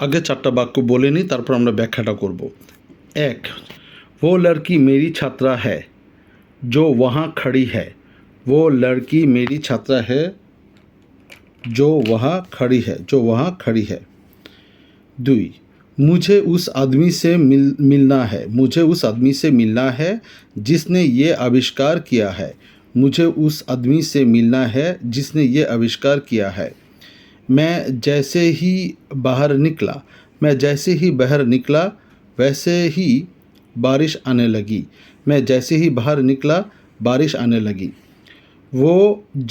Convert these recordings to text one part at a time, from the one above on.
আগে চারটা বাক্য বলে নিই, তারপর আমরা ব্যাখ্যাটা করব। এক, वो लड़की मेरी छात्रा है जो वहाँ खड़ी है। वो लड़की मेरी छात्रा है जो वहाँ खड़ी है, जो वहाँ खड़ी है। दुई, मुझे उस आदमी से मिलना है। मुझे उस आदमी से मिलना है जिसने ये आविष्कार किया है। मुझे उस आदमी से मिलना है जिसने ये आविष्कार किया है। मैं जैसे ही बाहर निकला मैं जैसे ही बाहर निकला वैसे ही बारिश आने लगी। मैं जैसे ही बाहर निकला बारिश आने लगी। वो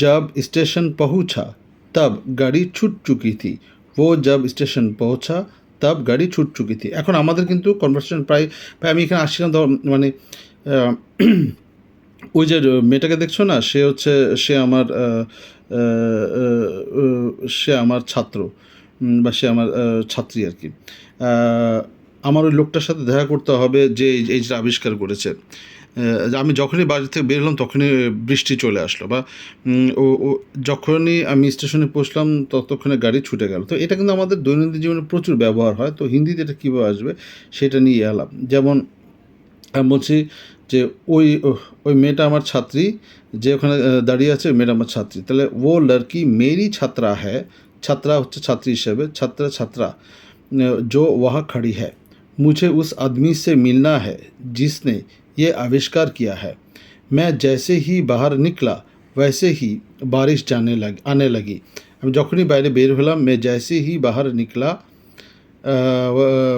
जब स्टेशन पहुंचा तब गाड़ी छूट चुकी थी। वो जब स्टेशन पहुंचा तब गाड़ी छूट चुकी थी। এখন আমাদের কিন্তু কনভারসেশন প্রায় প্রায় আমি এখানে আসছিলাম তো মানে ওই যে মেয়েটাকে দেখছো না, সে হচ্ছে সে আমার সে আমার ছাত্র বা সে আমার ছাত্রী আর কি। আমার ওই লোকটার সাথে দেখা করতে হবে যে এই যে আবিষ্কার করেছে। আমি যখনই বাড়ি থেকে বের হলাম তখনই বৃষ্টি চলে আসলো, বা ও যখনই আমি স্টেশনে পৌঁছলাম ততক্ষণে গাড়ি ছুটে গেল। তো এটা কিন্তু আমাদের দৈনন্দিন জীবনে প্রচুর ব্যবহার হয়। তো হিন্দিতে এটা কীভাবে আসবে সেটা নিয়ে এলাম। যেমন আমি বলছি যে ওই মেয়েটা আমার ছাত্রী, যে ওখানে দাঁড়িয়ে আছে মেয়েটা আমার ছাত্রী। তাহলে ও লড়কি মেরি ছাত্রা হ্যায়, ছাত্রা হচ্ছে ছাত্রী হিসেবে, ছাত্রা जो वहाँ खड़ी है। मुझे उस आदमी से मिलना है जिसने ये आविष्कार किया है। मैं जैसे ही बाहर निकला वैसे ही बारिश आने लगी। আমি যখনই বাইরে বের হলাম मैं जैसे ही बाहर निकला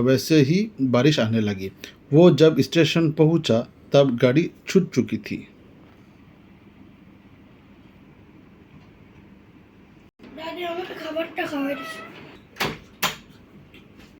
वैसे ही बारिश आने लगी। वो जब स्टेशन पहुंचा तब गाड़ी छूट चुकी थी।